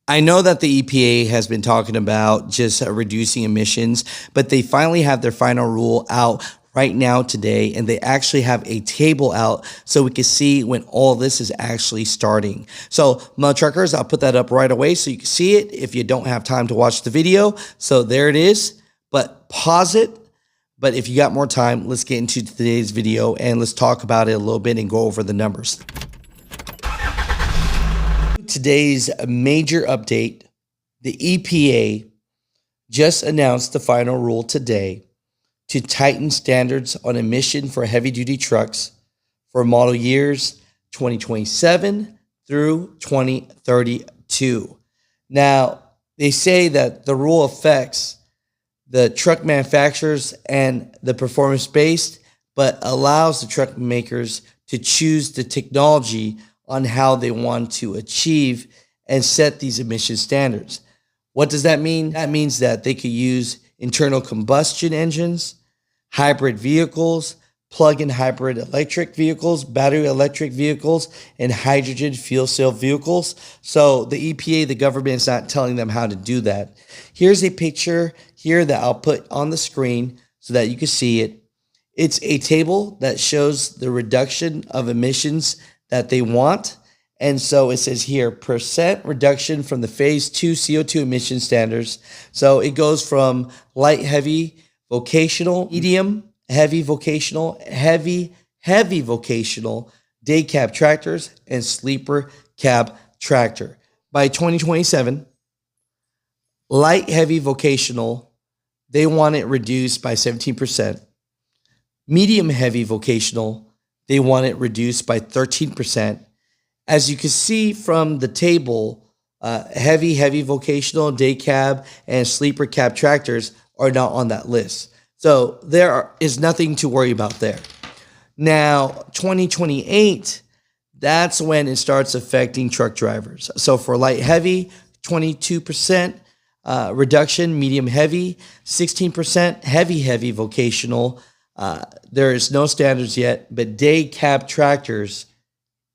I know that the EPA has been talking about just reducing emissions, but they finally have their final rule out right now today, and they actually have a table out so we can see when all this is actually starting. So, Mutha Truckers, I'll put that up right away so you can see it if you don't have time to watch the video. So there it is, but pause it. But if you got more time, let's get into today's video and let's talk about it a little bit and go over the numbers. Today's major update, the EPA just announced the final rule today to tighten standards on emission for heavy-duty trucks for model years 2027 through 2032. Now, they say that the rule affects the truck manufacturers and the performance-based, but allows the truck makers to choose the technology on how they want to achieve and set these emission standards. What does that mean? That means that they could use internal combustion engines, hybrid vehicles, plug-in hybrid electric vehicles, battery electric vehicles, and hydrogen fuel cell vehicles. So the EPA, the government, is not telling them how to do that. Here's a picture here that I'll put on the screen so that you can see it. It's a table that shows the reduction of emissions that they want. And so it says here, percent reduction from the phase 2 CO2 emission standards. So it goes from light, heavy, vocational, medium, heavy, vocational, heavy vocational, day cab tractors, and sleeper cab tractor. By 2027, light, heavy, vocational, they want it reduced by 17%. Medium, heavy, vocational, they want it reduced by 13%. As you can see from the table, heavy vocational, day cab, and sleeper cab tractors are not on that list. So there is nothing to worry about there. Now, 2028, that's when it starts affecting truck drivers. So for light heavy, 22% reduction, medium heavy, 16%, heavy vocational. There is no standards yet, but day cab tractors,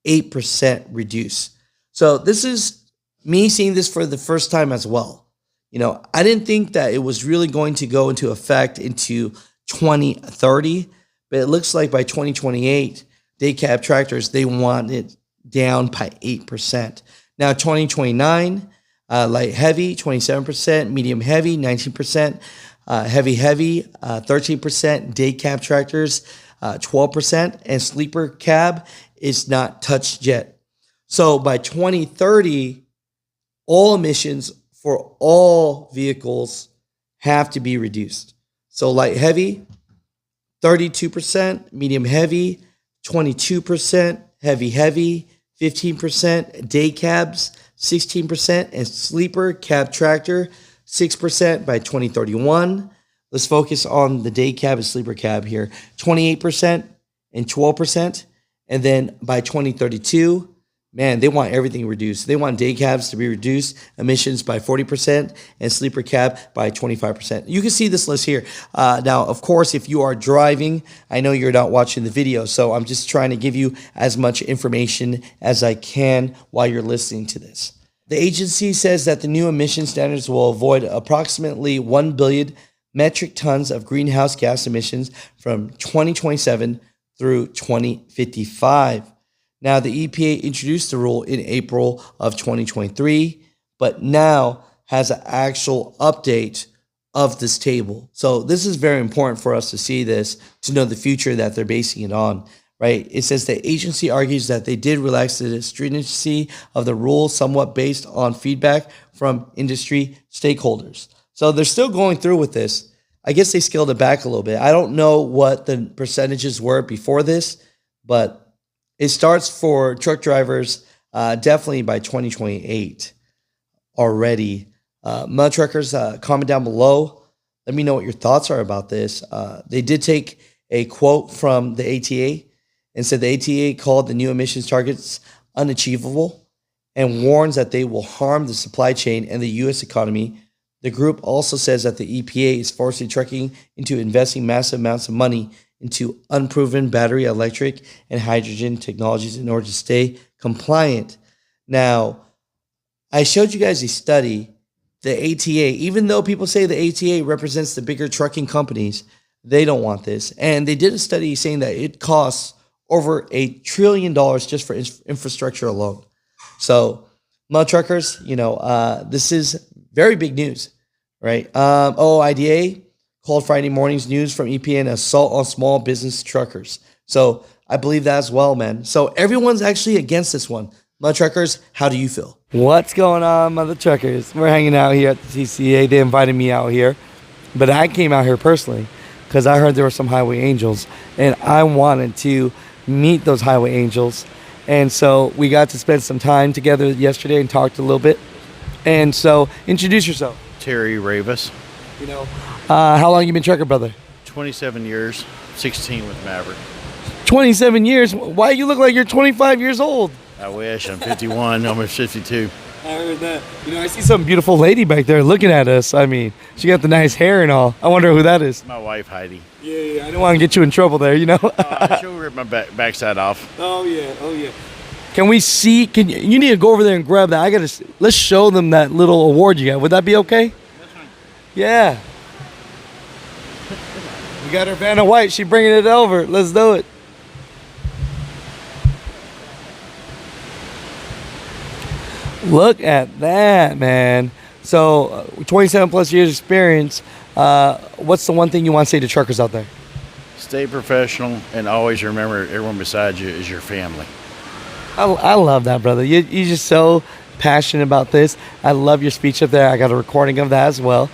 8% reduce. So this is me seeing this for the first time as well. You know, I didn't think that it was really going to go into effect into 2030, but it looks like by 2028, day cab tractors, they want it down by 8%. Now, 2029, light heavy, 27%, medium heavy, 19%, heavy 13%, day cab tractors, 12%, and sleeper cab is not touched yet. So by 2030, all emissions for all vehicles have to be reduced. So light heavy, 32%, medium heavy, 22%, heavy, 15%, day cabs, 16%, and sleeper cab tractor, 6% by 2031. Let's focus on the day cab and sleeper cab here. 28% and 12%. And then by 2032, man, they want everything reduced. They want day cabs to be reduced, emissions by 40%, and sleeper cab by 25%. You can see this list here. Now, of course, if you are driving, I know you're not watching the video, so I'm just trying to give you as much information as I can while you're listening to this. The agency says that the new emission standards will avoid approximately 1 billion metric tons of greenhouse gas emissions from 2027 through 2055. Now, the EPA introduced the rule in April of 2023, but now has an actual update of this table. So this is very important for us to see this, to know the future that they're basing it on, right? It says the agency argues that they did relax the stringency of the rule somewhat based on feedback from industry stakeholders. So they're still going through with this. I guess they scaled it back a little bit. I don't know what the percentages were before this, but it starts for truck drivers definitely by 2028 already. Mutha Truckers, comment down below. Let me know what your thoughts are about this. They did take a quote from the ATA and said the ATA called the new emissions targets unachievable and warns that they will harm the supply chain and the U.S. economy. The group also says that the EPA is forcing trucking into investing massive amounts of money into unproven battery, electric, and hydrogen technologies in order to stay compliant. Now, I showed you guys a study, the ATA, even though people say the ATA represents the bigger trucking companies, they don't want this. And they did a study saying that it costs over $1 trillion just for infrastructure alone. So, Mutha Truckers, this is very big news, right? IDA called Friday morning's news from EPA an assault on small business truckers. So I believe that as well, man. So everyone's actually against this one. Mutha Truckers, how do you feel? What's going on, Mutha Truckers? We're hanging out here at the TCA. They invited me out here, but I came out here personally because I heard there were some highway angels, and I wanted to meet those highway angels. And so we got to spend some time together yesterday and talked a little bit. And so introduce yourself. Terry Ravis. How long you been trucker, brother? 27 years, 16 with Maverick. 27 years? Why you look like you're 25 years old? I wish. I'm 51, almost 52. I heard that. I see some beautiful lady back there looking at us. I mean, she got the nice hair and all. I wonder who that is. My wife, Heidi. Yeah, I don't want to get you in trouble there, She'll rip my backside off. Oh, yeah. Can we see? You need to go over there and grab that. Let's show them that little award you got. Would that be okay? That's fine. Yeah. We got her Vanna White. She bringing it over. Let's do it. Look at that, man. So, 27 plus years experience. What's the one thing you want to say to truckers out there? Stay professional and always remember everyone beside you is your family. I love that, brother. You're just so passionate about this. I love your speech up there. I got a recording of that as well.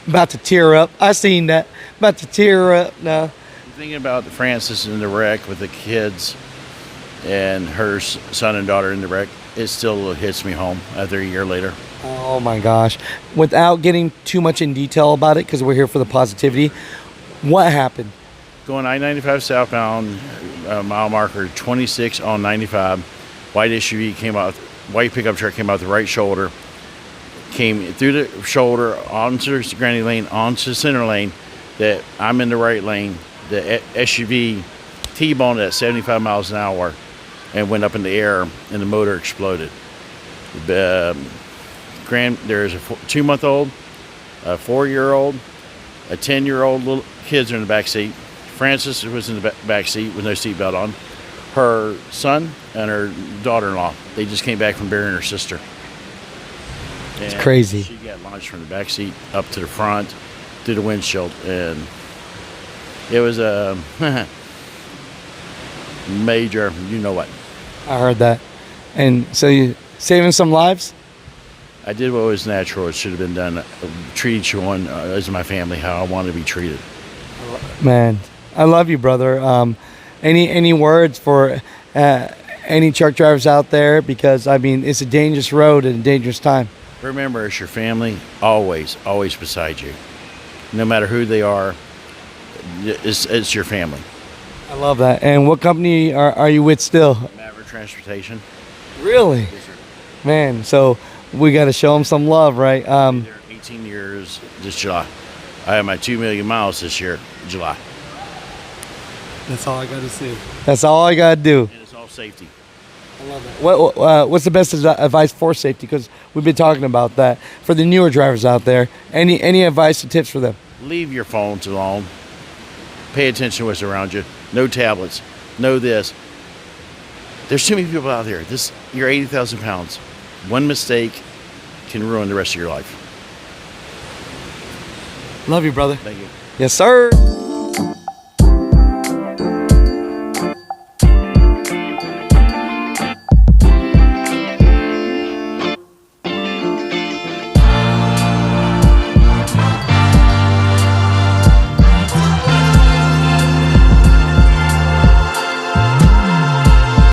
About to tear up. I seen that. About to tear up now. I'm thinking about Frances in the wreck with the kids and her son and daughter in the wreck. It still hits me home after a year later. Oh my gosh. Without getting too much in detail about it, because we're here for the positivity, what happened? Going I-95 southbound, mile marker 26 on 95. White SUV came out, white pickup truck came out the right shoulder, came through the shoulder onto the granny lane, onto the center lane. That I'm in the right lane. The SUV T-boned at 75 miles an hour and went up in the air, and the motor exploded. There's a 2-month-old, a 4-year-old, a 10-year-old little kids are in the back seat. Frances was in the back seat with no seatbelt on. Her son and her daughter-in-law, they just came back from burying her sister. It's crazy. She got launched from the back seat up to the front, through the windshield, and it was a major, you know what. I heard that. And so you saving some lives? I did what was natural. It should have been done. Treat each one as my family how I want to be treated. Man, I love you, brother. Any words for any truck drivers out there? Because, I mean, it's a dangerous road and a dangerous time. Remember, it's your family always beside you. No matter who they are, it's your family. I love that. And what company are you with still? Maverick Transportation. Really? Yes, sir. Man, so we got to show them some love, right? I've been there 18 years this July. I have my 2 million miles this year, July. That's all I got to say. That's all I got to do. And it's all safety. I love that. What's the best advice for safety? Because we've been talking about that. For the newer drivers out there, any advice or tips for them? Leave your phones alone. Pay attention to what's around you. No tablets. No this. There's too many people out there. You're 80,000 pounds. One mistake can ruin the rest of your life. Love you, brother. Thank you. Yes, sir.